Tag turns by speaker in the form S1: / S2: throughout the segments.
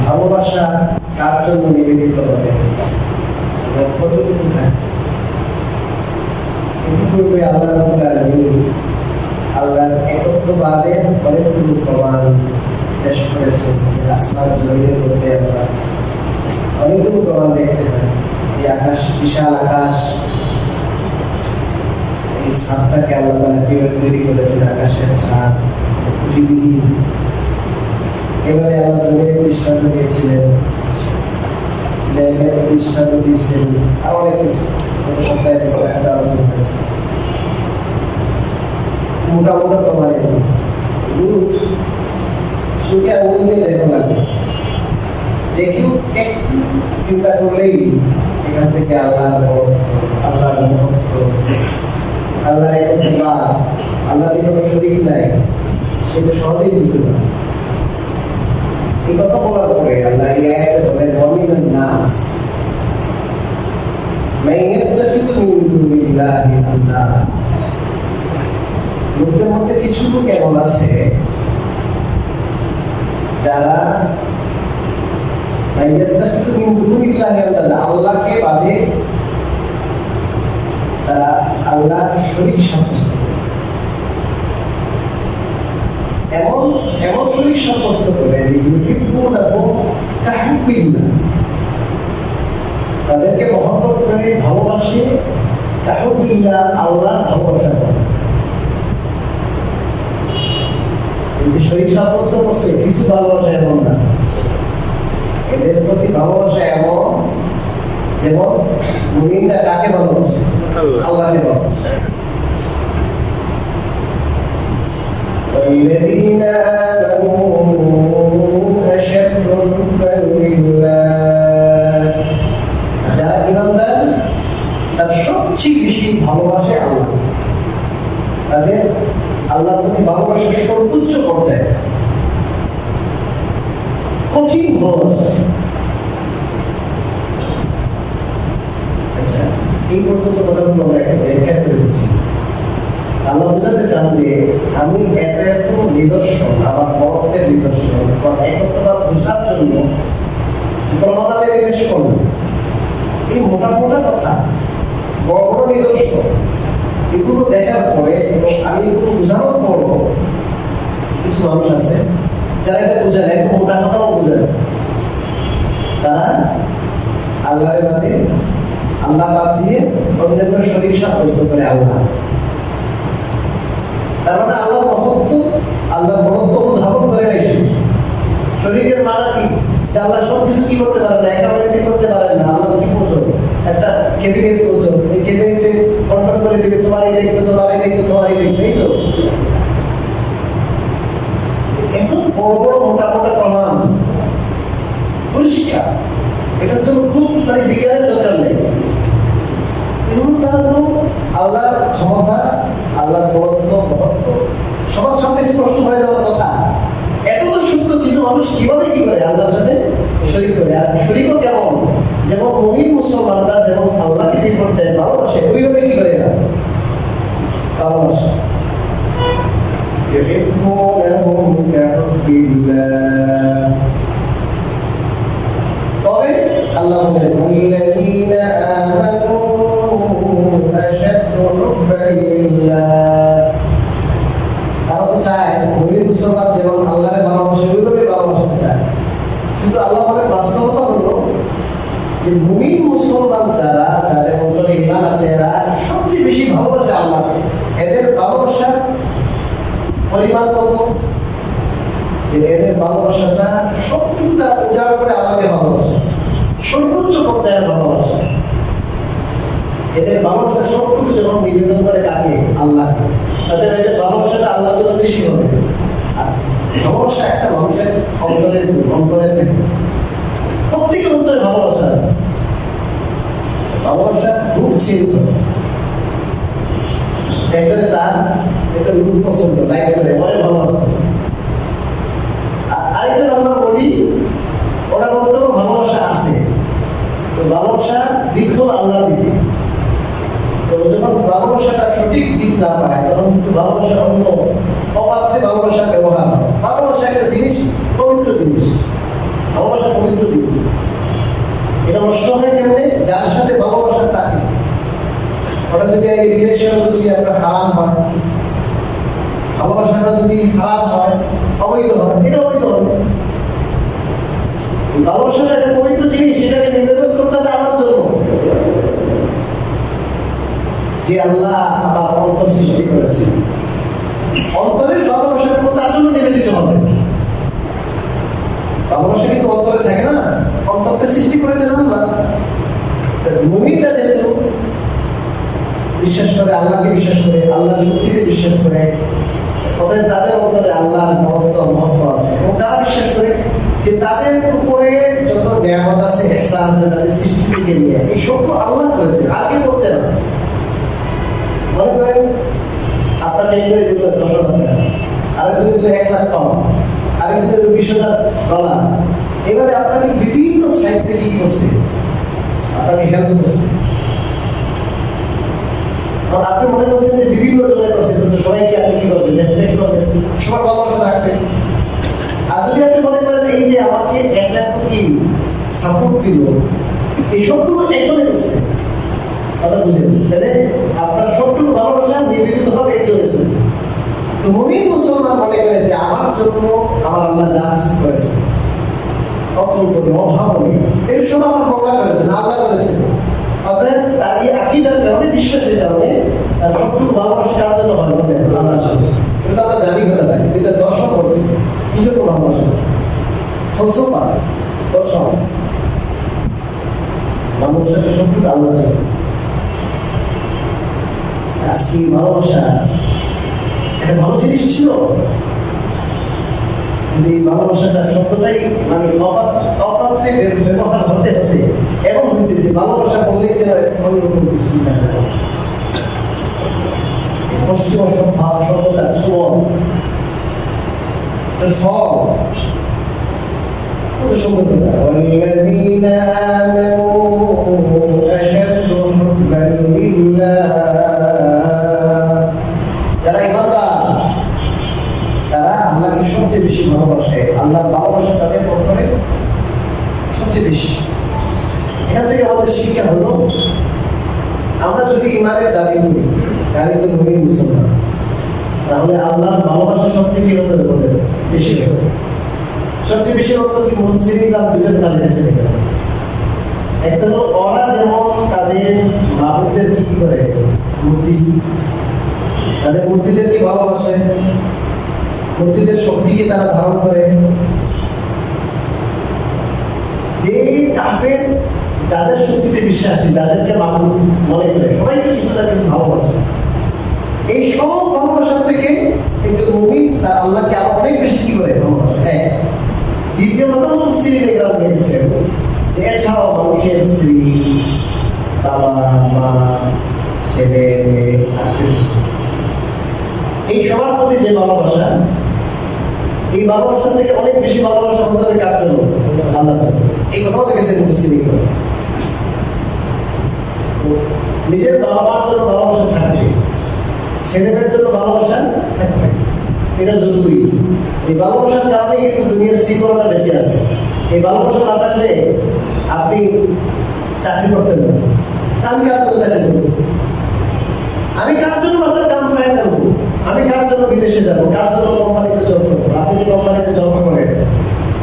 S1: ভালোবাসা কার জন্য নিবেদিত হবে, কতটুকু থাকে? ইতিপূর্বে আল্লাহ রাব্বুল আলামিন আল্লাহর একত্ববাদের অনেকগুলো প্রমাণ পেশ করেছেন। আসমান জমিনের মধ্যে আমরা অনেকগুলো প্রমাণ দেখতে পাই। এই আকাশ, বিশাল আকাশ, এই ছাদটাকে আল্লাহ তাআলা কিভাবে তৈরি করেছেন, আকাশের ছাদ পৃথিবীহীন। এবারে আল্লাহ জমিনের দৃষ্টান্ত দিয়েছিলেন, মেঘের দৃষ্টান্ত দিয়েছেন, আর অনেক কিছু সপ্তাহে বিস্তারিত আলোচনা হয়েছে। মোটা মোটা প্রমাণ এগুলো সুখে আঙুল দিয়ে দেখো লাগবে। যে কেউ একটু চিন্তা করলেই এখান থেকে আল্লাহর আল্লাহর মহত্ব, আল্লাহর একত্ববাদ, আল্লাহ যে কোনো শরীক নাই, সেটা সহজেই বুঝতে পারে। এই কথা বলার পরে আল্লাহ এই আয়াতে বলেন ওয়ামিনান নাস মান ইয়াত্তাখিযু মিন দুনিল্লাহি আনদাদা। লোকদের মধ্যে কিছু লোক এমন আছে যারা মান ইয়াত্তাখিযু মিন দুনিল্লাহি আনদাদা, আল্লাহকে বাদে তারা আল্লাহর শরীক সাব্যস্ত করে। এমন শরীক সাব্যস্ত করে যে ইউহিব্বুনাহুম কাহুব্বিল্লাহ, তাদেরকে মহব্বত করে, ভালোবাসে, কাহুব্বিল্লাহ, আল্লাহর ভালোবাসা করে। কিন্তু শরীক সাব্যস্ত করছে, কিছু ভালোবাসা এমন না। এদের প্রতি ভালোবাসা এমন যেমন মুমিনরা কাকে ভালোবাসে? আল্লাহকে ভালোবাসে। والذين آمنوا أشد حبا لله, যারা ঈমানদার তার সবচেয়ে বেশি ভালোবাসে আল্লাহ, তাদের আল্লাহর প্রতি ভালোবাসার সর্বোচ্চ পর্যায়ে। কঠিন ভালোবাসা। আচ্ছা, এই পর্যন্ত কথাগুলো আমরা একটা ব্যাখ্যা করে বুঝি। আল্লাহ বোঝাতে চান যে আমি এত এত নিদর্শন, আমার বড়ত্বের নিদর্শন, একত্ববাদ বোঝার জন্য প্রমাণাদি পেশ করলাম। এই মোটা মোটা কথা, বড় বড় নিদর্শন, এগুলো দেখার পরে এবং আমি এগুলো বোঝানোর পর কিছু মানুষ আছে যারা এটা বোঝেন, একদম মোটা কথাও বোঝেন, তারা আল্লাহরে বাদে, আল্লাহ বাদ দিয়ে অন্যান্য শরীর সাব্যস্ত করে আল্লাহ। তার মানে আল্লাহর মহত্ব, আল্লাহর মহত্ব ধারণ করে নাই। শরীরের মানা কি? যে আল্লাহ সব কিছু কি করতে পারেন না, একাডেমিক করতে পারেন না। আল্লাহ কি প্রয়োজন? একটা ক্যাবিনেট প্রয়োজন, এই ক্যাবিনেটে কন্ট্রোল করে দিবে, তোমার এই দেখতো, তোমার এই দেখতো, তোমার এই দেখতো, এই তো। এত বড় বড় মোটা মোটা প্রমাণ পরিষ্কার, এটার জন্য খুব মানে বিজ্ঞানের দরকার নেই। এগুলো তারা তো আল্লাহর ক্ষমতা, আল্লাহর বড়ত্ব, মহত্ব সবার সামনে স্পষ্ট হয়ে যাওয়ার কথা। এত তো সত্য কিছু মানুষ কিভাবে কি করে আল্লাহর সাথে শরীক করে। আর শরীকও কেমন? যেমন মুমিন মুসলমানরা যেমন আল্লাহকে যে পর্যায়ে ভালোবাসে, ওইভাবে কি করে এরা ভালোবাসে। তবে আল্লাহ বলেন আল্লাযীনা আমানু আশাদ্দু হুব্বান লিল্লাহ। তারা তো চায় মুমিন মুসলমান যেমন আল্লাহরে ভালোবাসে ওইভাবে ভালোবাসতে চায়। কিন্তু আল্লাহ বলেন বাস্তবতা হলো যে মুমিন মুসলমান যারা, যাদের অন্তরে ঈমান আছে, এরা সবচেয়ে বেশি ভালোবাসে আল্লাহকে। এদের ভালোবাসার পরিমাণ কত? যে এদের ভালোবাসাটা সবটুকু তারা উজাড় করে আল্লাহকে ভালোবাসে, সর্বোচ্চ পর্যায়ের ভালোবাসা। এদের ভালোবাসা সবটুকু যখন নিবেদন করে ডাকে আল্লাহকে, তাদের এদের ভালোবাসাটা আল্লাহর জন্য বেশি হবে। আর ভালোবাসা একটা মানুষের অন্তরে থেকে, প্রত্যেকের অন্তরে ভালোবাসা আছে। ভালোবাসা খুব চেঞ্জ হবে। একবারে তার একটা রূপ পছন্দ, লাইক করে অনেক ভালোবাসতেছে। আরেকটা আমরা বলি ওনার অন্তরেও ভালোবাসা আছে, ভালোবাসা দিক হল আল্লাহ দিকে। তো যখন ভালোবাসাটা সঠিক দিক না পায়, তখন কিন্তু ভালোবাসা অন্য অপাত্রে ভালোবাসার ব্যবহার হয়। ভালোবাসা একটা জিনিস, পবিত্র জিনিস, ভালোবাসা পবিত্র জিনিস। এটা নষ্ট হয় কেমনে? যার সাথে ভালোবাসা তাকে, ওটা যদি এই রিলেশন যদি আপনার হারাম হয়, ভালোবাসাটা যদি হারাম হয়, অবৈধ হয়, এটা অবৈধ হবে। ভালোবাসাটা একটা পবিত্র জিনিস, সেটাকে নিবেদন করতে হবে আল্লাহর জন্য। যে আল্লাহ আমার অন্তর সৃষ্টি করেছে, অন্তরের ভালোবাসা তার জন্য নিবেদিত হবে। ভালোবাসা কিন্তু অন্তরে থাকে না, অন্তরটা সৃষ্টি করেছেন আল্লাহ। মুমিনরা যেহেতু বিশ্বাস করে, আল্লাহকে বিশ্বাস করে, আল্লাহর শক্তিতে বিশ্বাস করে, তবে তাদের অন্তরে আল্লাহর মহত্ব আছে। এবং তারা বিশ্বাস করে যে তাদের উপরে যত নিয়ামত আছে, ইহসান আছে, তাদের সৃষ্টি থেকে নিয়ে এই সবগুলো আল্লাহ করেছে, আগে করছে না। মনে করেন আপনার ট্যাঙ্কে দিল 10,000 টাকা, আরেকজন দিল 1 লাখ পাউন্ড, আরেকজন দিল $20,000। এভাবে আপনাকে বিভিন্ন সাইড থেকে কি করছে, আপনাকে হেল্প করছে। আর আপনি মনে করছেন যে বিভিন্ন জনের করছে, কিন্তু সবাইকে আপনি কি করবেন? রেসপেক্ট করবেন, সবার ভালোবাসা থাকবেন। আর যদি আপনি মনে করেন এই যে আমাকে এত কি সাপোর্ট দিল, এই সবটুকু একজনে করছে, কথা বুঝেন, তাহলে আপনার সবটুকু ভালোবাসা নিবেদিত হবে একজনের জন্য। তো মুমিন মুসলমান মনে করে যে আমার জন্য আমার আল্লাহ যা কিছু করেছে, অকল্পনীয়, অভাবনীয়, এই সব আমার মৌলা করেছেন, আল্লাহ করেছেন। অতএব তার এই আকীদার কারণে, বিশ্বাসের কারণে তার সবটুকু ভালোবাসা কার জন্য হয় বলেন? আল্লাহর জন্য। এটা আমরা জানি কথাটা, কিন্তু এটা দর্শন করছে কি জন্য ভালোবাসা, ফলসফা, দর্শন। ভালোবাসাটা সবটুকু আল্লাহর জন্য। আজকে ভালোবাসা একটা ভালো জিনিস ছিল, কিন্তু এই ভালোবাসাটা শব্দটাই মানে অপাত্রে ব্যবহার হতে হতে এমন হয়েছে যে ভালোবাসা বললেই যেন অন্যরকম কিছু চিন্তা করে। পশ্চিম সভ্যতা চুমন ফল কত সুন্দর কথা। والذين آمنوا أشد حبا لله। যারা ইমানদার তারা আল্লাহকে সবচেয়ে বেশি ভালোবাসে, আল্লাহর ভালোবাসা তাদের অন্তরে সবচেয়ে বেশি। এখান থেকে আমাদের শিক্ষা হলো, আমরা যদি ইমানের দাবি করি, আমি তো মুমিন মুসলমান, তাহলে আল্লাহর ভালোবাসা সবচেয়ে কি হতে হবে? বেশি হবে। সবচেয়ে বেশি অর্থ কি মুফাসসিরিন আর দুইটা তাদের কাছে লেখা। একটা হলো ওরা যেমন তাদের মাবুদদেরকে কি করে, মূর্তি, তাদের মূর্তিদেরকে ভালোবাসে, মূর্তিদের শক্তিকে তারা ধারণ করে। যে কাফের যাদের শক্তিতে বিশ্বাসী, তাদেরকে মাবুদ মনে করে, সবাইকে কিছু না কিছু ভালোবাসে। এই সব ভালোবাসার থেকে একজন মুমিন তার আল্লাহকে আরো অনেক বেশি কি করে ভালোবাসে। এক। দ্বিতীয় কথা মুফাসসিরিনে কেরাম দেখেছেন যে এছাড়াও মানুষের স্ত্রী, বাবা মা, ছেলে মেয়ে, আত্মীয়-স্বজন, এই সবার প্রতি যে ভালোবাসা, এই ভালোবাসা থেকে অনেক বেশি ভালোবাসা হতে হবে কার জন্য? আল্লাহর জন্য। এই কথাও লিখেছেন মুফাসসিরিনে। নিজের বাবা মার জন্য ভালোবাসা থাকবে, ছেলেমেয়ের জন্য ভালোবাসা থাকবে, এটা জরুরি। এই ভালোবাসার কারণে কিন্তু দুনিয়ার শৃঙ্খলাটা বেঁচে আছে। এই ভালোবাসা না থাকলে আপনি চাকরি করতেন না। আমি কার জন্য চাকরি করবো? আমি কার জন্য মাথার কাম পায়ে ফেলবো? আমি কার জন্য বিদেশে যাবো? কার জন্য কোম্পানিতে জব করবো? আপনি যে কোম্পানিতে জব করেন,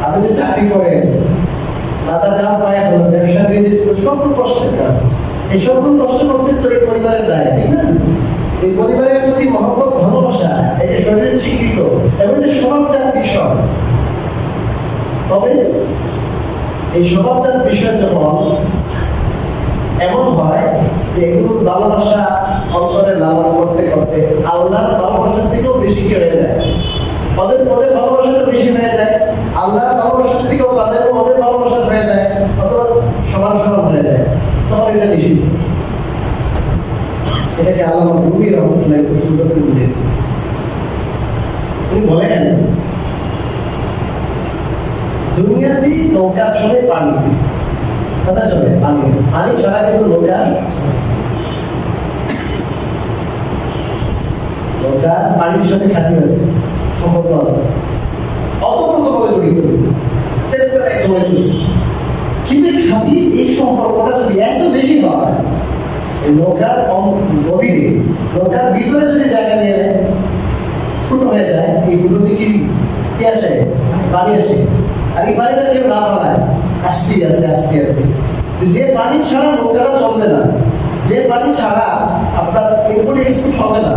S1: আপনি যে চাকরি করেন, মাথার কাম পায়ে ফেলেন, ব্যবসা বিজনেস সব কষ্টের কাজ। এই সবগুলো কষ্ট করছে তো এই পরিবারের দায়, ঠিক না? এই পরিবারের প্রতি মহব্বত, ভালোবাসা, এটা শরীরের স্বীকৃত এবং এটা স্বভাবজাত বিষয়। তবে এই স্বভাবজাত বিষয় যখন এমন হয় যে এগুলোর ভালোবাসা অন্তরে লালন করতে করতে আল্লাহর ভালোবাসার থেকেও বেশি কি হয়ে যায়, ওদের ভালোবাসাটা বেশি হয়ে যায়, আল্লাহর ভালোবাসার থেকেও ওদের ভালোবাসা হয়ে যায়, অথবা সমান সমান হয়ে যায়, তখন এটা নিষিদ্ধ। এটাকে আল্লামা রুমি রহমতুল্লাহ খুব সুন্দর করে বুঝিয়েছে। উনি বলেন, দুনিয়াতে নৌকা চলে পানিতে, কথা চলে পানিতে, পানি ছাড়া কিন্তু নৌকা পানির সাথে খাতির আছে, সম্পর্ক আছে, অতপ্রতভাবে জড়িত। কিন্তু খাতির, এই সম্পর্কটা যদি এত বেশি হয়, নৌকার গভীরে, নৌকার ভিতরে যদি জায়গা নিয়ে নেয়, ফুটো হয়ে যায়, এই ফুটোতে কি আসে? পানি আসে। আর এই পানিটা কেউ না ফেলায়, আস্তে আছে আস্তে আস্তে। যে পানি ছাড়া নৌকাটা চলবে না, যে পানি ছাড়া আপনার ইনপুট এক্সপোর্ট হবে না,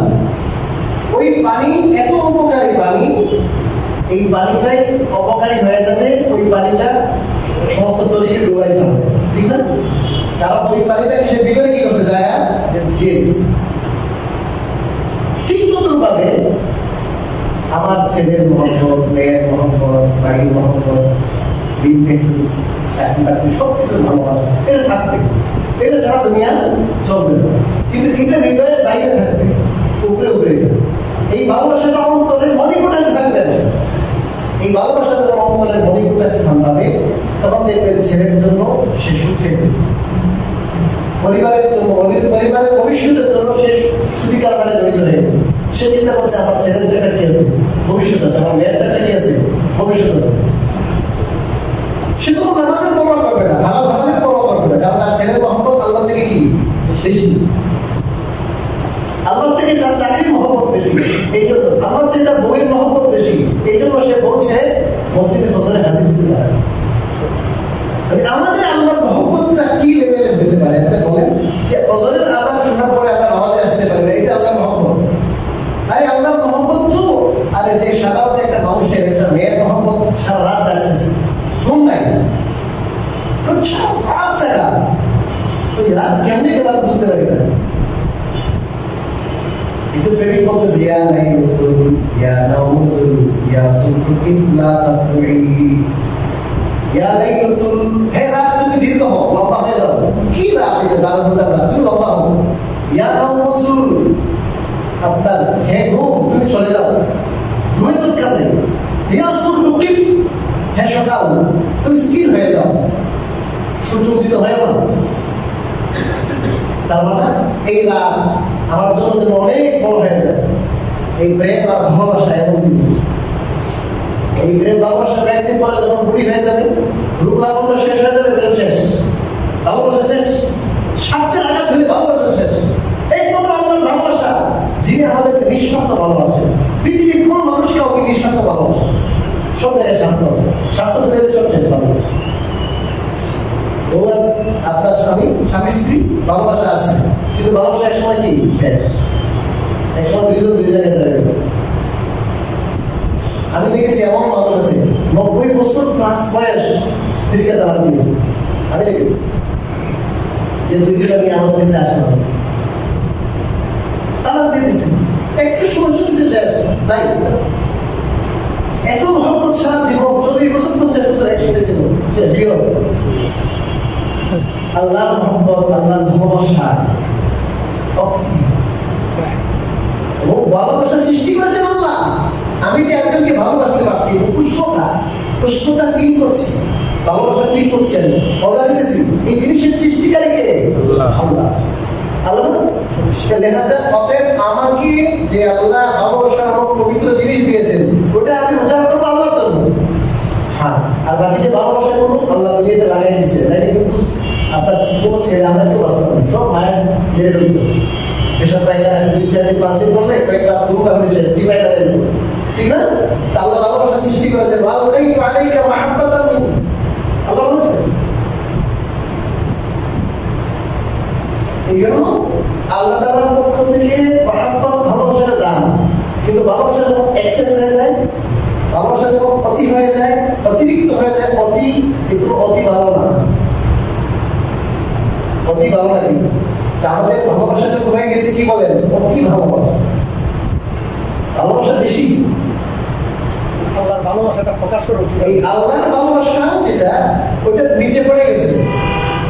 S1: ওই পানি এত উপকারী পানি, এই পানিটাই অপকারী হয়ে যাবে, ওই পানিটা সমস্ত তরিকে ডুবাই যাবে, ঠিক না? কারণ ওই পানিটাকে সে ভিতরে কি করছে? জায়গা দিয়েছে। ঠিক তদ্রুপভাবে আমার ছেলের মহব্বত, মেয়ের মহব্বত, বাড়ির মহব্বত, বিল ফ্যাক্টরি, চাকরি বাকরি, সব কিছু ভালোবাসা, এটা থাকবে। এটা ছাড়া দুনিয়া চলবে না। কিন্তু এটা হৃদয়ের বাইরে থাকবে, উপরে উপরে এটা। এই ভালোবাসাটা অন্তরের মণিকোটায় থাকবে না। এই ভালোবাসা যখন অন্তরের মণিকোটায় স্থান পাবে, তখন দেখবেন ছেলের জন্য সে সুখ পেতেছে, পরিবারের জন্য, পরিবারের ভবিষ্যতের জন্য সে সুদী কারবারে জড়িত হয়ে গেছে। সে চিন্তা করছে আমার ছেলের একটা কি আছে, ভবিষ্যৎ আছে, আমার মেয়ের একটা কি আছে, ভবিষ্যৎ আছে। সে তখন নামাজের পরোয়া করবে না, হালাল হারামের পরোয়া করবে না, কারণ তার ছেলের মহব্বত আল্লাহ থেকে কি বেশি, আল্লাহ থেকে তার চাকরির মহব্বত বেশি, এই জন্য আল্লাহ থেকে তার বউয়ের মহব্বত বেশি, এই জন্য সে বলছে মসজিদে ফজরে হাজির হতে পারে। আমাদের আল্লাহর মহব্বতটা কি লেভেলের হতে পারে? আপনি বলেন যে ফজরের আযান শোনার পরে আমরা নামাজে আসতে পারি না, এটা আল্লাহর মহব্বত? আরে আল্লাহর মহব্বত তো, আরে যে সাধারণ একটা মানুষের, একটা মেয়ের মহব্বত সারা রাত জাগতেছে, ঘুম নাই, সারা রাত জাগা, ওই রাত কেমনে গেল বুঝতে পারি না। একটু প্রেমিক বলতেছে, ইয়া লাইলুল ইয়া নাউজুল ইয়া সুবহুল লা তাতলুই, ইয়া লাইলুল, হে রাত তুমি দীর্ঘ হও, লম্বা হয়ে যাও। কি রাত? এটা 12 ঘন্টার রাত, তুমি লম্বা হও। ইয়া নাউজুল, আপনার হে ঘুম তুমি চলে যাও, ঘুমের দরকার নেই। ইয়া সুবহুল, হে সকাল তুমি স্থির হয়ে যাও, সূর্য উদিত হয়ে না। তার মানে এই রাত আমার জন্য যেন অনেক বড় হয়ে যায়। এই প্রেম আর ভালোবাসা এমন জিনিস, এই প্রেম ভালোবাসা একদিন পরে যখন বুড়ি হয়ে যাবে, রূপ লাবণ্য শেষ হয়ে যাবে, প্রেম শেষ, ভালোবাসা শেষ, স্বার্থের আঘাত হলে ভালোবাসা শেষ। এই কথা আমাদের ভালোবাসা, যিনি আমাদেরকে নিঃস্বার্থ ভালোবাসেন। পৃথিবীর কোন মানুষ কাউকে নিঃস্বার্থ ভালোবাসে? সব জায়গায় স্বার্থ আছে, স্বার্থ ফেলে সব শেষ ভালোবাসা। এবার আপনার স্বামী স্ত্রী ভালোবাসা আছে, কিন্তু ভালোবাসা এক সময় কি শেষ, এক সময় দুইজন দুই জায়গায় যাবে। আমি দেখেছি এমন মানুষ আছে 90 বছর প্লাস বয়স স্ত্রীকে তালাক দিয়েছে। আমি দেখেছি যে দুই দিন আগে আমাদের কাছে আসে না, তালাক দিয়ে দিচ্ছে, একটু সমস্যা দিচ্ছে নাই। এত মহব্বত সারা জীবন 40 বছর 50 বছর একসাথে ছিল, আল্লাহর মহব্বত, আল্লাহর ভালোবাসা এবং ভালোবাসা সৃষ্টি করেছেন আল্লাহ। আমি যে একজনকে ভালোবাসতে পারছি, উষ্ণতা ফিল করছি, ভালোবাসা ফিল করছি, আমি মজা নিতেছি, এই জিনিসের সৃষ্টিকারী কে? আল্লাহ। আল্লাহ লেখা যায়, অতএব আমাকে যে আল্লাহ ভালোবাসা আমার পবিত্র জিনিস দিয়েছেন, ওটা আমি উজাড় করবো আল্লাহর জন্য। হ্যাঁ, আর বাকি যে ভালোবাসা করবো আল্লাহ দুনিয়াতে লাগাই দিচ্ছে, তাই কিন্তু আপনার কোনো ছেলে আমরা কেউ বাঁচতে পারি, সব মায়ের মেরে ফেলবো। এসব পায়খানা 2-4 দিন 5 দিন করলে কয়েকটা দুর্গা হয়েছে, টিপাইটা দেয়, ঠিক না? আল্লাহ ভালোবাসা সৃষ্টি করেছেন, আল্লাহ বলছেন। এই জন্য আল্লাহ তাআলার পক্ষ থেকে মহব্বত ভালোবাসার দান, কিন্তু ভালোবাসা যখন এক্সেস হয়ে যায়, ভালোবাসা যখন অতি হয়ে যায়, অতিরিক্ত হয়ে যায়, যেগুলো অতি ভালো না, অতি ভালো না। কিন্তু আমাদের ভালোবাসাটুকু হয়ে গেছে কি বলেন, অতি ভালোবাসা, ভালোবাসা বেশি।
S2: আল্লাহর ভালোবাসাটা প্রকাশ করো,
S1: এই আল্লাহর ভালোবাসা যেটা, ওটা নিচে পড়ে গেছে,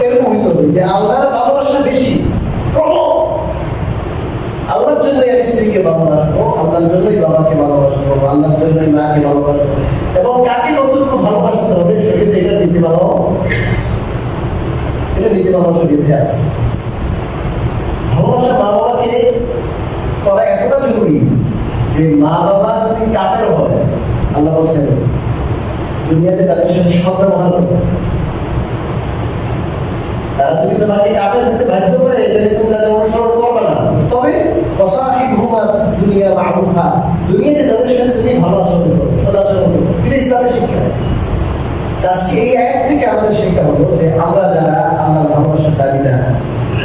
S1: এরকম হইতে হবে যে আল্লাহর ভালোবাসা বেশি। আল্লাহর জন্যই আমি স্ত্রীকে ভালোবাসবো, আল্লাহর জন্যই বাবাকে ভালোবাসবো, আল্লাহর জন্যই মাকে ভালোবাসবো, এবং কাকে কতটুকু ভালোবাসতে হবে শরীরে এটা নীতি ভালো, এটা নীতি ভালো শরীরে আছে। ভালোবাসা মা বাবাকে করা এতটা জরুরি যে মা বাবা যদি কাফের হয়, আল্লাহ বলছেন দুনিয়াতে তাদের সাথে সদ্ব্যবহার করবে। তারা যদি তোমাকে কাফের হতে বাধ্য করে, তাহলে তুমি তাদের অনুসরণ করবে না। তবে ওয়াসাহিবহুমা দুনিয়া মারুফা, দুনিয়াতে তাদের সাথে তুমি ভালো আচরণ করো, সদাচরণ করো, এটা ইসলামের শিক্ষা। আজকে এই আয়াত থেকে আমাদের শিক্ষা হলো যে আমরা যারা আল্লাহর ভালোবাসার দাবিদার,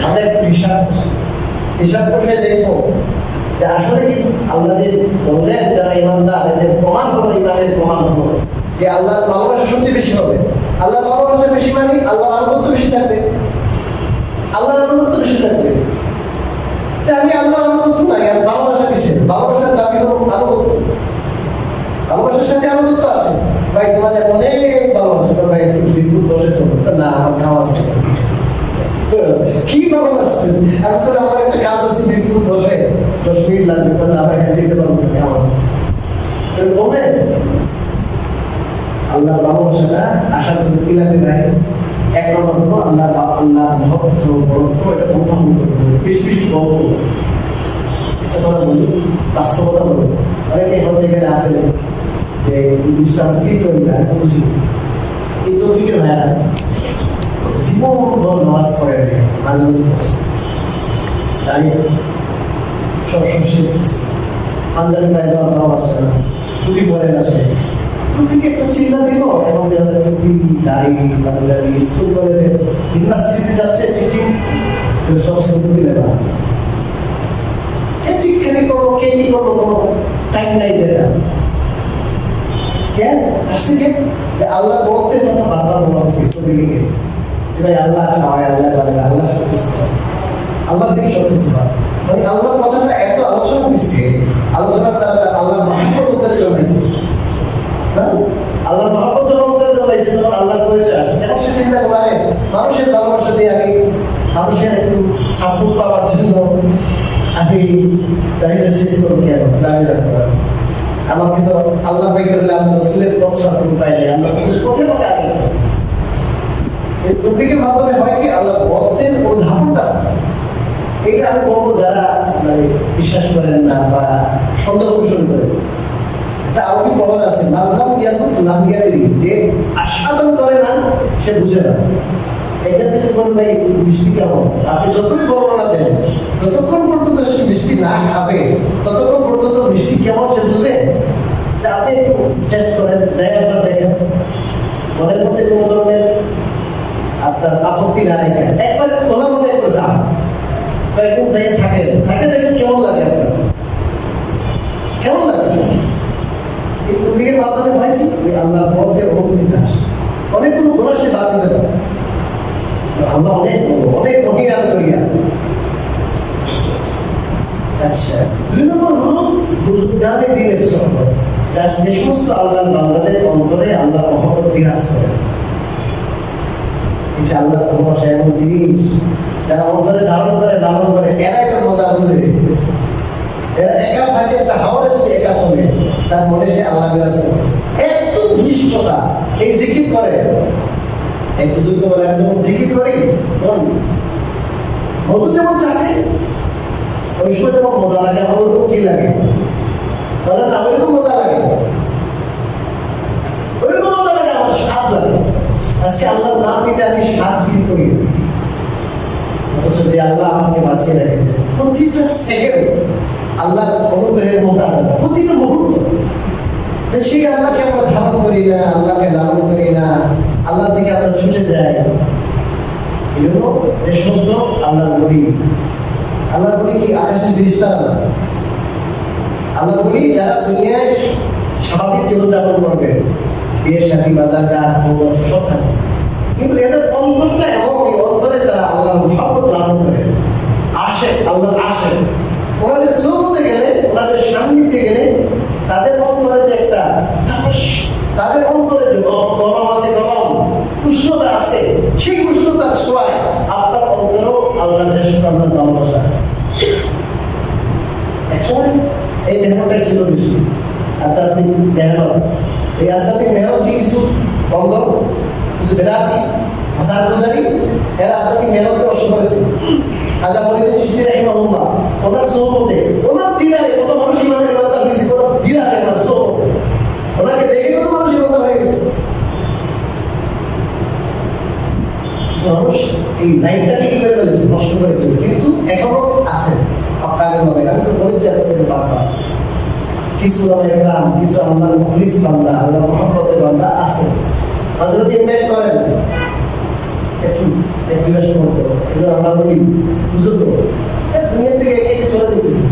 S1: আমরা একটু হিসাব বসে দেখবো যে আসলে কি আল্লাহ যে বললেন যারা ইমানদার, এদের প্রমাণ হলো, ইমানের প্রমাণ হলো যে আল্লাহর ভালোবাসা সবচেয়ে বেশি হবে। আল্লাহর ভালোবাসা বেশি মানে আল্লাহর আনুগত্য বেশি থাকবে, আল্লাহর আনুগত্য বেশি থাকবে। আমি আল্লাহর আনুগত্য নাই, আমি ভালোবাসা কিসের? ভালোবাসার দাবি হলো আনুগত্য, ভালোবাসার সাথে আনুগত্য আসে। ভাই তোমার অনেক ভালোবাসা, ভাই বিদ্যুৎ দোষেছ না, আমার কাজ আছে, কি ভালোবাসছেন? আমি বলে আমার একটা কাজ আছে, বিদ্যুৎ দোষে 10 মিনিট লাগবে, বলে আবার এখানে যেতে পারবো না, কাজ আছে বলেন। আল্লাহর ভালোবাসাটা আসার জন্য কি লাগবে ভাই? এক নম্বর হলো আল্লাহ মহত্ব বরত্ব, এটা অনুধাবন করতে হবে, বেশি বেশি বলব। একটা কথা বলি, বাস্তবতা বলবো, অনেকে হয়তো এখানে আসেন যে এই জিনিসটা আমরা ফিল করি না, বুঝি। এই তৌফিকের ভাইয়ারা জীবন ভর নামাজ পড়ে, মাঝে মাঝে পড়ছে, তাই সবসময় পাঞ্জাবি পায়জামা ভালোবাসে না, টুপি পরে না, সে টুপিকে একটা চিন্তা দিল, এবং টুপি দাড়ি পাঞ্জাবি স্কুল কলেজে ইউনিভার্সিটিতে যাচ্ছে, টিচিং দিচ্ছে, সব সম্পত্তি লেবা আছে, খেলি করবো, কে কি করবো, কোনো টাইম নাই দেয়। কেন আসছে? কে যে আল্লাহ বলতের কথা বারবার বলা হচ্ছে টপিকে, ভাই আল্লাহ খাওয়ায়, আল্লাহ বলে, আল্লাহ সবকিছু, আল্লাহ থেকে সবকিছু পায়। মানে আল্লাহর কথাটা এত আলোচনা হয়েছে, আলোচনার দ্বারা আল্লাহর মহব্বত ওদের জন্মাইছে, আল্লাহর মহব্বত যখন ওদের জন্মাইছে, তখন আল্লাহর পরিচয় আসছে। এখন সে চিন্তা করে মানুষের ভালোবাসা দিয়ে আমি মানুষের একটু সাপোর্ট পাওয়ার জন্য আমি দাঁড়িয়ে সেটি করবো, কেন দাঁড়িয়ে রাখতে পারবো? আমাকে তো আল্লাহ ভাই করলে আল্লাহ রসুলের পথ সাপোর্ট পাই নাই, আল্লাহ রসুলের পথে আমাকে আগে এই তৌফিকের মাধ্যমে হয় কি আল্লাহ পথের অনুধাবনটা, এটা আমি বলবো যারা মানে বিশ্বাস করেন না বা সন্দেহ পোষণ করেন। একটা আরবি প্রবাদ আছে, মাল্লাম ইয়াকুত লাম ইয়াদরি, যে আস্বাদন করে না সে বুঝে না। এখান থেকে বলবেন ভাই মিষ্টি কেমন, আপনি যতই বর্ণনা দেন, যতক্ষণ পর্যন্ত সে মিষ্টি না খাবে ততক্ষণ পর্যন্ত মিষ্টি কেমন সে বুঝবে তা আপনি একটু টেস্ট করেন, যাই আপনার দেখেন মনের মধ্যে কোনো ধরনের আপনার আপত্তি না রেখে একবার খোলা মনে করে যান, কয়েকদিন যাই থাকেন, থাকে দেখেন কেমন লাগে আপনার, কেমন লাগে। এই তবলিগের মাধ্যমে হয় কি, ওই আল্লাহর পথের অনুভূতিতে আসে, অনেকগুলো গোনা সে বাদ দিতে পারে। আমরা অনেক মহিয়ান করিয়া। আচ্ছা, 2 নম্বর হলো বুজুর্গানে দিনের সহবত, যার যে সমস্ত আল্লাহর বান্দাদের অন্তরে আল্লাহ মহব্বত বিরাজ করে। এটা আল্লাহর ভালোবাসা এমন জিনিস যারা অন্তরে ধারণ করে লালন করে, এরা একটা মজা বুঝে। এরা একা থাকে, একটা হাওয়ারে যদি একা চলে তার মনে সে আল্লাহ বিরাজ করতেছে, এত নিষ্ঠতা। এই জিকির করে এক বুজুর্গ বলে, আমি যখন জিকির করি তখন মধু যেমন চাটে ওই সময় যেমন মজা লাগে, আমার ওরকম কি লাগে বলেন না, ওইরকম মজা লাগে, ওইরকম মজা লাগে, আমার স্বাদ লাগে। আজকে আল্লাহর নাম নিতে আমি স্বাদ ফিল করি, অথচ যে আল্লাহ আমাকে বাঁচিয়ে রেখেছে প্রতিটা সেকেন্ড আল্লাহর অনুগ্রহের মোতাবেক, প্রতিটা মুহূর্ত সেই আল্লাহকে আমরা ধারণ করি না, আল্লাহকে লালন করি না, আল্লাহর দিকে আমরা ছুটে যাই। এই জন্য যে সমস্ত আল্লাহর বলি কি আকাশের ফেরেশতারা না, আল্লাহর বলি যারা দুনিয়ায় স্বাভাবিক জীবনযাপন করবে, বিয়ে শাদী বাজার ঘাট সব থাকে, কিন্তু এদের অন্তরটা এমন, এই অন্তরে তারা আল্লাহর মহব্বত লালন করে, আসে আল্লাহর আসে। ওনাদের সোহবতে গেলে, ওনাদের সান্নিধ্যে গেলে তাদের অন্তরে যে একটা তাদের অন্তরে যে গরম আছে, গরম উষ্ণতা আছে, সেই উষ্ণতার ছোঁয়ায় আপনার অন্তরও আল্লাহর দেশ, আল্লাহর ভালোবাসা। একসময় এই মেহনতটাই ছিল বেশি, আধ্যাত্মিক মেহনত। এই আধ্যাত্মিক মেহনত দিয়ে কিছু বন্ধ, কিছু বেদাতি হাসান গুজারি, এরা আধ্যাত্মিক মেহনতকে নষ্ট করেছে। খাজা মঈনুদ্দিন চিশতি রাহিমাহুল্লাহ, ওনার সোহবতে, ওনার দিদারে কত মানুষ ইমানে ইমানদার হয়েছে, কত দিদারে ওনার সোহবতে, ওনাকে দেখে কত মানুষ ইমানদার হয়ে গেছে। মানুষ এই লাইনটাকে কি করে ফেলেছে, নষ্ট করেছে, কিন্তু এখনো আছে আপনাদের মধ্যে। আমি তো বলেছি আপনাদেরকে বারবার, কিছু গ্রাম, কিছু আল্লাহর মুখলিস বান্দা, আল্লাহর মহব্বতের বান্দা আছে। মাঝে মাঝে ইনভাইট করেন, একটু এক দুই মাস মতো এগুলো আল্লাহ বলি বুঝুন, দুনিয়া থেকে একে চলে যেতেছে,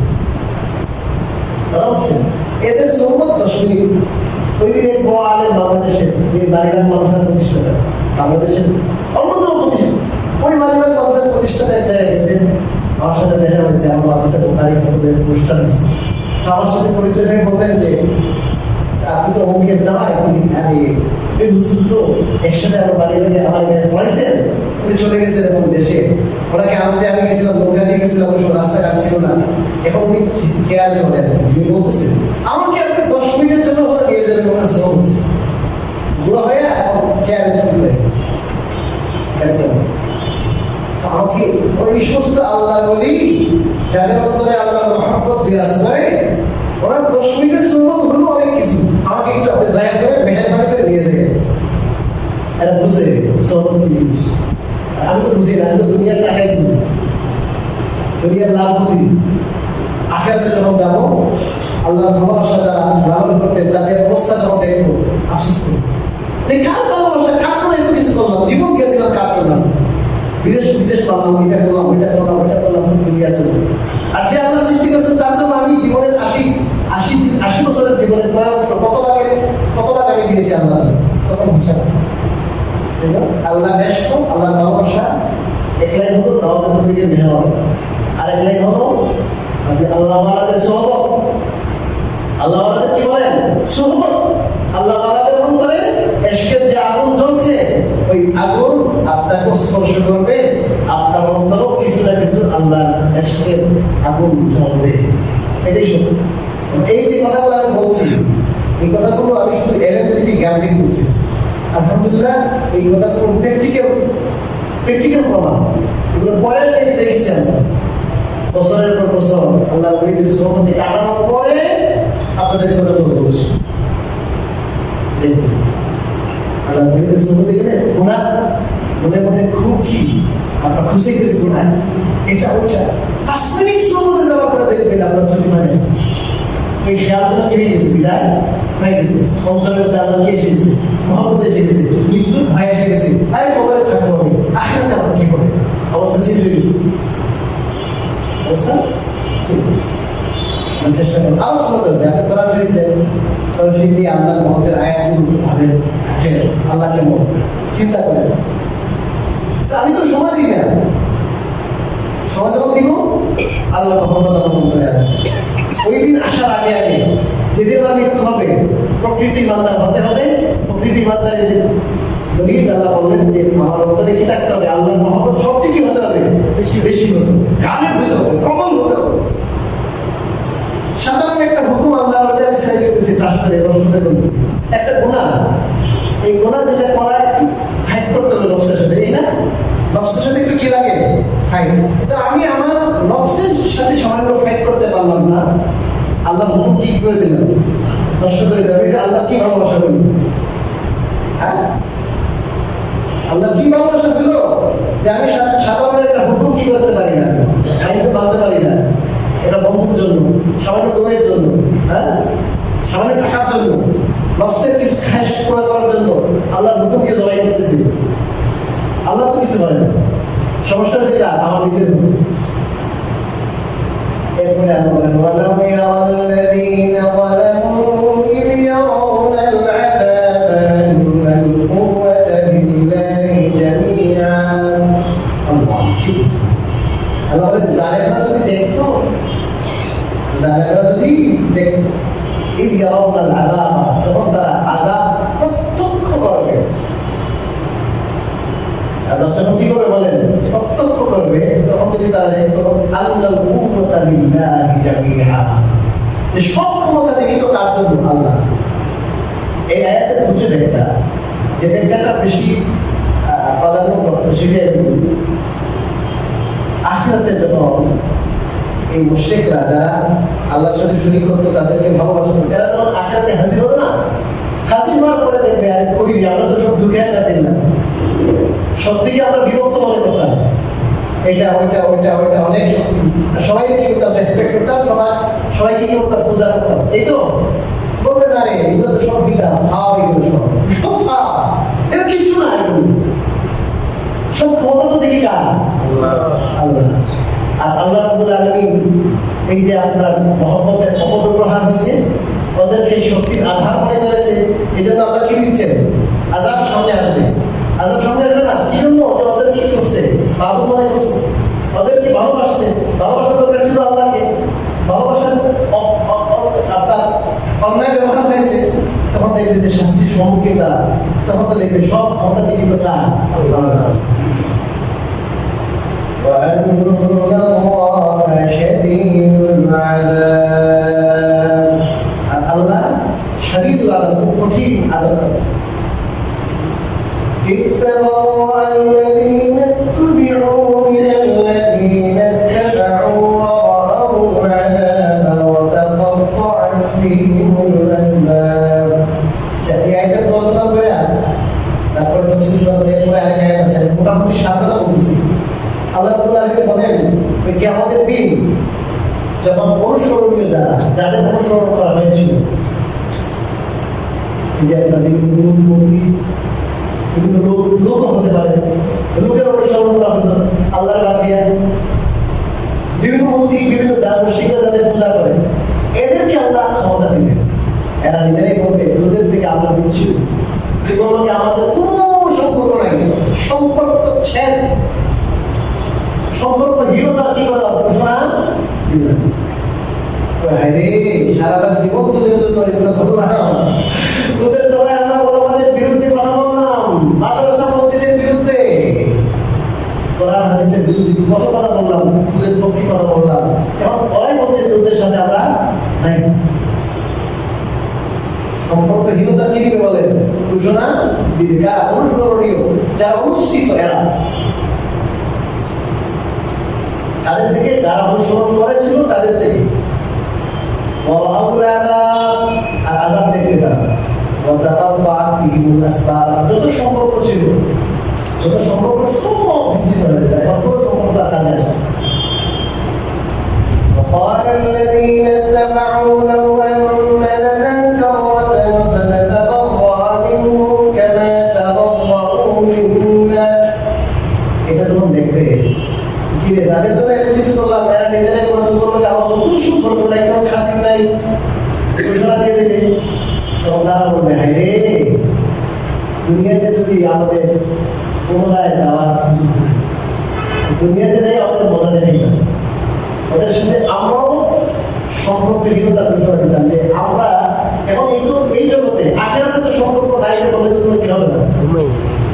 S1: কথা হচ্ছে এদের সোহবত 10 মিনিট। ওই দিন এক বড় আলেম বাংলাদেশের, যিনি মালিবাগ মাদ্রাসার প্রতিষ্ঠাতা, বাংলাদেশের অন্যতম প্রতিষ্ঠান, ওই মালিবাগ মাদ্রাসার প্রতিষ্ঠাতা এক জায়গায় গেছেন, আমার সাথে দেখা হয়েছে, আমার মাদ্রাসার বোখারি খতমের অনুষ্ঠান হয়েছে। আমার সাথে পরিচয় হয়ে বললেন যে আপনি তো অমুকের জামাই, আরে ওই হুজুর তো একসাথে আমার মালিবাগে আমার এখানে পড়াইছেন, উনি চলে গেছেন এখন দেশে, ওনাকে আনতে আমি গেছিলাম, নৌকা দিয়ে গেছিলাম, ওই সময় রাস্তাঘাট ছিল না, এখন উনি তো চেয়ারে চলে আর কি। যিনি বলতেছেন আমাকে আপনি 10 মিনিটের জন্য ওরা নিয়ে যাবেন, ওনার সব বুড়ো হয়ে এখন চেয়ারে চলে একদম। আমাকে ওই সমস্ত আল্লাহ বলি যাদের অন্তরে আল্লাহর মহব্বত বিরাজ করে, ওনার 10 মিনিটের সুন্নত হলো অনেক কিছু, আমাকে একটু আপনি দয়া করে মেহরবানি করে নিয়ে যাবেন। এরা বুঝে সোহবত কি জিনিস, আমি তো বুঝি না, আমি তো দুনিয়ার টাকাই বুঝি, দুনিয়ার লাভ বুঝি। আখিরাতে যখন যাবো, আল্লাহর ভালোবাসা যারা লালন করতেন তাদের অবস্থা যখন দেখবো, আফসোস করবো যে কার ভালোবাসা, কার জন্য এত কিছু করলাম, জীবন দিয়ে দিলাম কার জন্য, বিদেশ পারলাম, এটা করলাম, ওইটা করলাম, ওইটা করলাম, দুনিয়ার জন্য। আর যে আল্লাহ সৃষ্টি করেছেন তার জন্য আমি জীবনের 80 বছরের জীবনের কয়েক বছর কত ভাগ আমি দিয়েছি আল্লাহ, তখন হিসাব। আল্লাহ ব্যস্ত, আল্লাহ ভালোবাসা, এক লাইন হলো দাওয়াতের দিকে মেহনত, আর এক লাইন হলো আপনি আল্লাহ ওয়ালাদের সোহবত। আল্লাহ ওয়ালাদের কি বলেন? সোহবত। আল্লাহ ওয়ালাদের অন্তরে ইশকের যে আগুন জ্বলছে, ওই আগুন আপনাকে স্পর্শ করবে, আপনার অন্তরও কিছু না কিছু আল্লাহর ইশকের আগুন জ্বলবে। এটাই সত্য। এই যে কথাগুলো আমি বলছি, এই কথাগুলো আমি শুধু এলেম থেকে জ্ঞান থেকে বলছি। আলহামদুলিল্লাহ এই কথাগুলো প্র্যাকটিক্যাল প্রমাণ, এগুলো পরে দেখেছি আমরা বছরের পর বছর আল্লাহ ওলিদের সোহবতে কাটানোর পরে আপনাদের কথাগুলো বলছি। দেখুন আল্লাহ ওলিদের সোহবতে গেলে গুনাহ মনে খুব কি আপনার খুশি গেছে, গুনাহ এটা ওইটা 5 মিনিট সোহবতে যাওয়ার পরে দেখবেন আপনার ছুটি মানে এই খেয়ালগুলো কেটে গেছে, বিদায় হয়ে গেছে, অন্তরের মধ্যে আল্লাহ কি এসে গেছে, মহব্বত এসে গেছে, মৃত্যুর ভয় এসে গেছে, আরে কবরে থাকবো আমি, আখেরাতে আমার কি হবে, অবস্থা চেঞ্জ হয়ে গেছে, অবস্থা চেঞ্জ হয়ে গেছে। আমি চেষ্টা করুন আরো শোনাতে আছে, আপনি কোরআন শরীফ নেন, কোরআন শরীফ নিয়ে আল্লাহর মহব্বতের আয়াতগুলো ভাবেন, দেখেন আল্লাহ কেমন, চিন্তা করেন। তা আমি তো সময় দিই না, সময় যখন দিব আল্লাহ মহব্বত আমার অন্তরে আসবে। ওই দিন আসার আগে আগে যেদিন আমার মৃত্যু হবে, প্রকৃতি ইমানদার হতে হবে। প্রকৃতি ইমানদারের যে দলিল আল্লাহ বললেন যে আমার অন্তরে কি থাকতে হবে, আল্লাহর মহব্বত সবচেয়ে কি হতে হবে, বেশি বেশি হতে হবে, গানের হতে হবে, প্রবল হতে হবে। সাধারণ একটা হুকুম আমরা আমি ছেড়ে দিতেছি, ট্রাস করে রসুনতে বলতেছি, একটা গুনাহ, এই গুনাহ যেটা করা একটু ফাইট করতে হবে নফসের সাথে, এই না, নফসের সাথে একটু কি লাগে, ফাইট। তো আমি আমার নফসের সাথে সামান্য ফাইট করতে পারলাম না, আল্লাহ হুকুম কি করে দিলাম, নষ্ট করে দেবে। এটা আল্লাহ কি ভালোবাসা করল, হ্যাঁ, আল্লাহ কি ভালোবাসা পেল যে আমি সাধারণ একটা হুকুম কি করতে পারি না, আইন তো মানতে পারি না, এটা বন্ধুর জন্য, সামান্য দমের জন্য, হ্যাঁ, সামান্য টাকার জন্য, নফসের কিছু খাস পুরো করার জন্য আল্লাহ হুকুমকে জবাই করতেছে। আল্লাহ তো কিছু হয় না, সমস্যা হচ্ছে এটা আমার নিজের। এরপরে আল্লাহ বলেন ওয়ালাউ ইয়ারাল্লাযীনা যালামু ইয ইয়ারাউনা আল-আযাবা আন্নাল কুওয়াতা লিল্লাহি জামিআ। আল্লাহ কি বলছে, আল্লাহ বলেন জালেমরা যদি দেখতো, জালেমরা যদি দেখতো, ইয ইয়ারাউনা আল-আযাবা, তখন তারা আযাব প্রত্যক্ষ করবে। আযাব যখন কি করবে বলেন, প্রত্যক্ষ করবে, তখন যদি তারা দেখতো আল্লাহর কুওয়াতা লিল্লাহি জামিআ, যে সব ক্ষমতা দেখি তো কার জন্য, আল্লাহ। এই আয়াতের উচ্চ ব্যাখ্যা, যে ব্যাখ্যাটা বেশি প্রাধান্য করতো সেটাই আখিরাতে যখন এই মুশরিকরা যারা আল্লাহর সাথে শরীক করতো, তাদেরকে ভালোবাসতো, এরা যখন আখিরাতে হাজির হবে না, হাজির হওয়ার পরে দেখবে আরে কই আমরা তো সব ঢুকে আসছিলাম, সত্যি আমরা বিভক্ত মনে করতাম, এটা ওইটা ওইটা ওইটা অনেক শক্তি, সবাইকে কি করতাম, রেসপেক্ট করতাম, সবাইকে কি করতাম, পূজা করতাম। এই তো বলবে না রে এগুলো তো সব বিদা, ফাও, এগুলো সব সব ফাও, এর কিছু না, এগুলো সব ক্ষমতা তো দেখি কার, আল্লাহ। আর আল্লাহ রাব্বুল আলামিন এই যে আপনার মহব্বতের অপব্যবহার হয়েছে, ওদেরকে এই শক্তির আধার মনে করেছে, এই জন্য আল্লাহ কি দিচ্ছেন, আযাব সামনে আসবে। আযাব সামনে আসবে না কি জন্য, যে ওদের কি করছে, বাবু মনে করছে, ওদেরকে ভালোবাসছে, ভালোবাসা দরকার ছিল আল্লাহকে, ভালোবাসার আপনার অন্যায় ব্যবহার হয়েছে, তখন দেখবে যে শাস্তির সম্মুখীন তারা, তখন তো দেখবে সব ক্ষমতা দিকে তো কার, আল্লাহ। وأن الله شديد العذاب, আল্লাহ শদীদুল আযাব, কঠিন আযাব। إذ تبرأ الذين اتبعوا من الذين اتبعوا ورأوا العذاب وتقطعت بهم الأسباب. এই আয়াতের তর্জমা করে তারপরে তাফসীর করে এরপরে আরেক আয়াত আছে, মোটামুটি সাতটা বলতেছি। আল্লাহ রাব্বুল আলামিন বলেন ওই কিয়ামতের দিন যখন অনুসরণীয় যারা, যাদের অনুসরণ করা হয়েছিল, এই যে আপনার বিভিন্ন মূর্তি, বিভিন্ন লোক হতে পারে, লোকের অনুসরণ করা হতো আল্লাহর বাদ দিয়া, বিভিন্ন মূর্তি, বিভিন্ন মুশরিকরা যাদের পূজা করে, এদেরকে আল্লাহ ক্ষমতা দিবেন। এরা নিজেরাই বলবে তোদের থেকে আমরা বিচ্ছিন্ন, এগুলোকে আমাদের কোনো সম্পর্ক নাই, সম্পর্ক ছেদ, সম্পর্কহীনতার কি করে ঘোষণা দিলেন। আরে সারাটা জীবন তোদের জন্য এগুলো করলাম, তোদের দ্বারা আমরা ওলামাদের বিরুদ্ধে কথা বললাম, মাদ্রাসা মসজিদের বিরুদ্ধে, কোরআন হাদিসের বিরুদ্ধে কত কথা বললাম, তোদের পক্ষে কথা বললাম, এখন ওরাই বলছে তোদের সাথে আমরা নাই। সম্পর্কহীনতা কি দিবে বলেন, ঘোষণা দিবে কারা, অনুসরণীয় যারা অনুসৃত, এরা তাদের থেকে, যারা অনুসরণ করেছিল তাদের থেকে, আর আযাব দেখবে তারা, যত সম্পর্ক ছিল, যত সম্পর্ক সব বিচ্ছিন্ন হয়ে যায়, এখন কোনো সম্পর্ক আর কাজে আসে। وقال الذين اتبعوا لو أن لنا كرة মিন্না। এটা যখন দেখবে কি রে যাদের জন্য এত কিছু করলাম এরা নিজেরাই কত করবে আমার কোনো সম্পর্ক নাই কোনো খাতির নাই ঘোষণা দিয়ে দেবে তখন তারা বলবে হায় রে দুনিয়াতে যদি আমাদের পুনরায় যাওয়ার সুযোগ হয়, দুনিয়াতে যাই আমাদের মজা দেবে না ওদের সাথে আমরাও সম্পর্কহীনতার ঘোষণা দিতাম যে আমরা এখন এই জগতে আখেরাতে তো সম্পর্ক নাই বলে তো কোনো কি হবে না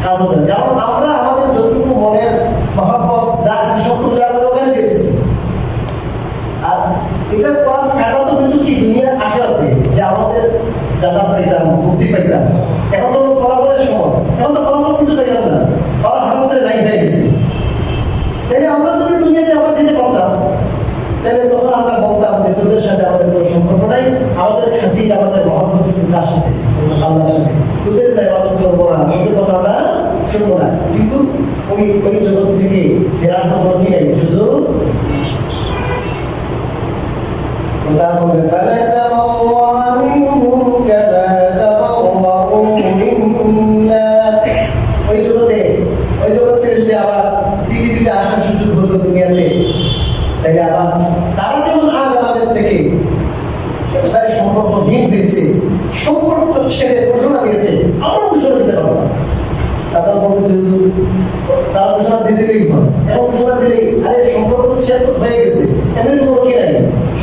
S1: কাজ হবে না কারণ আমরা আমাদের যতটুকু মনের মহাব্বত যা কিছু সম্পর্ক আমরা ওখানে দিয়ে দিচ্ছি আর এটা করার ফায়দা তো কিন্তু কি দুনিয়া আখেরাতে যে আমাদের যাতায়াত পাইতাম মুক্তি পাইতাম এখন তো ফলাফলের সময় এখন তো ফলাফল কিছু পাইলাম না ফলা হঠাৎ করে নাই হয়ে গেছে তাইলে আমরা যদি দুনিয়াতে আবার যেতে পারতাম তাহলে তখন আমরা বলতাম যে তোদের সাথে আমাদের কোনো সম্পর্ক নাই আমাদের খাতির আমাদের মহব্বত শুধু কার সাথে আল্লাহর সাথে তোদের ইবাদত করবো না তোদের কথা আমরা শুনবো না কিন্তু ওই জগৎ থেকে ফেরার তো কোনো কি নাই সুযোগ তারপরে فَنَتَبَرَّأَ مِنْهُمْ كَمَا تَبَرَّأُوا مِنَّا ওই জগতে যদি আবার পৃথিবীতে আসার সুযোগ হতো দুনিয়াতে তাই আবার তারা যেমন আজ আমাদের থেকে তাদের সম্পর্কহীন হয়েছে সম্পর্ক ছেড়ে ঘোষণা দিয়েছে আমরা ঘোষণা দিতে পারবো না তারপর বলতে তারা ঘোষণা দিতে দিলেই হয় এমন ঘোষণা দিলেই আরে সম্পর্ক ছেড়ে তো হয়ে গেছে এমনি তো কোনো কি নাই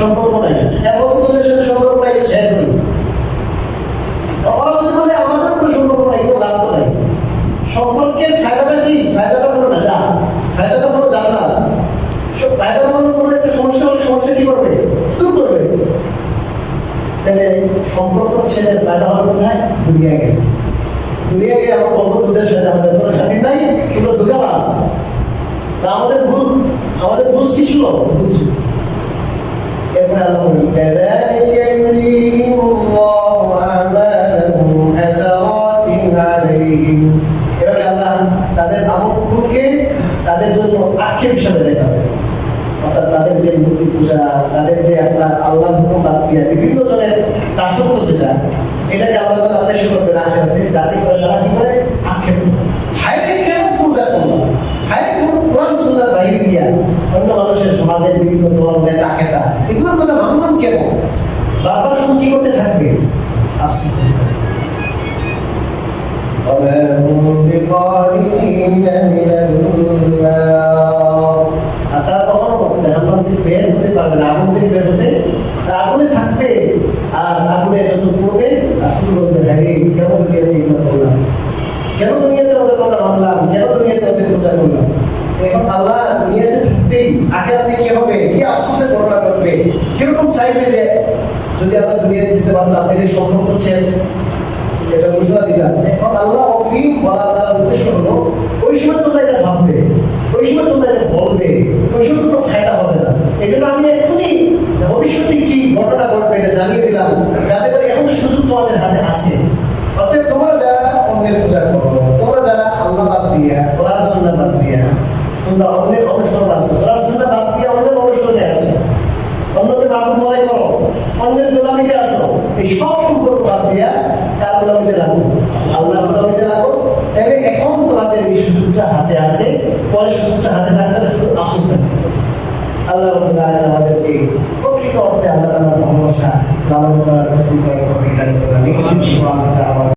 S1: সম্পর্ক নাই এক বছর তোদের সাথে সম্পর্ক নাই শেয়ার করি ওরা যদি বলে আমাদের কোনো সম্পর্ক নাই কোনো লাভ তো নাই সম্পর্কের ফায়দাটা কি ফায়দাটা হলো না যা ফায়দাটা হলো জান্নাত সব ফায়দা হলো কোনো একটা সমস্যা হলে সমস্যা কি করবে দূর করবে তাহলে সম্পর্ক ছেড়ে ফায়দা হলো কোথায় দুনিয়াকে আমরা বলবো তোদের সাথে আমাদের কোনো সাথী নাই তোমরা ধোঁকাবাজ আমাদের ভুল কি ছিল বুঝছি এরপরে আল্লাহ বলেন কাযালিকা ইউরিহিমুল্লাহু আমালাহুম হাসারাতিন আলাইহিম এভাবে আল্লাহ তাদের আমলগুলোকে তাদের জন্য আক্ষেপ হিসাবে দেখাবে অর্থাৎ তাদের যে মূর্তি পূজা তাদের যে আপনার আল্লাহর হুকুম বাদ দিয়া বিভিন্ন জনের দাসত্ব যেটা এটাকে আল্লাহ তাআলা পেশ করবেন আখিরাতে যাতে করে তারা কি করে আক্ষেপ হায়রে কেন পূজা করলো হায়রে কোরআন সুন্নাহর বাইরে গিয়া অন্য মানুষের সমাজের বিভিন্ন দল নেতা খেতা এগুলোর কথা ভাবলাম কেন বারবার শুধু কি করতে থাকবে আফসোস করতে থাকবে وما هم بخارجين من النار আর তারা কখনো জাহান্নাম থেকে বের হতে পারবে না আগুন থেকে বের হতে আগুনে থাকবে আর আগুনে যত পড়বে আর শুধু বলবে হ্যাঁ কেন দুনিয়াতে এগুলো করলাম কেন দুনিয়াতে ওদের কথা মানলাম কেন দুনিয়াতে ওদের পূজা করলাম এখন আল্লাহ দুনিয়াতে থাকতেই আখেরাতে কি হবে কি আফসোসের ঘটনা ঘটবে কিরকম চাইবে যে যদি আমরা দুনিয়াতে যেতে পারতাম তাদের সম্পর্ক ছেড়ে এটা ঘোষণা দিলাম এখন আল্লাহ অগ্রিম বলার দ্বারা উদ্দেশ্য হলো ওই সময় তোমরা এটা ভাববে ওই সময় তোমরা এটা বলবে ওই সময় তোমরা ফায়দা হবে না এজন্য আমি এখনই ভবিষ্যতে কি ঘটনা ঘটবে এটা জানিয়ে দিলাম যাতে করে এখন সুযোগ তোমাদের হাতে আছে অতএব তোমরা যারা অন্যের পূজা করো তোমরা যারা আল্লাহ বাদ দিয়া কোরআন সুন্নাহ বাদ দিয়া তোমরা অন্যের অনুসরণ আছো কোরআন সুন্নাহ বাদ দিয়া অন্যের অনুসরণে আছো অন্যকে মাহবুব মনে করো অন্যের গোলামিতে আছো এই সব সম্পর্ক বাদ দিয়া কার গোলামিতে লাগো আল্লাহর গোলামিতে লাগো তবে এখন তোমাদের এই সুযোগটা হাতে আছে পরে সুযোগটা হাতে থাকলে শুধু আফসোস থাকবে আল্লাহ রাব্বুল আলামিন আমাদেরকে প্রকৃত অর্থে আল্লাহ তাআলার ভালোবাসা লালন করার সুযোগ করে দান করুন আমিন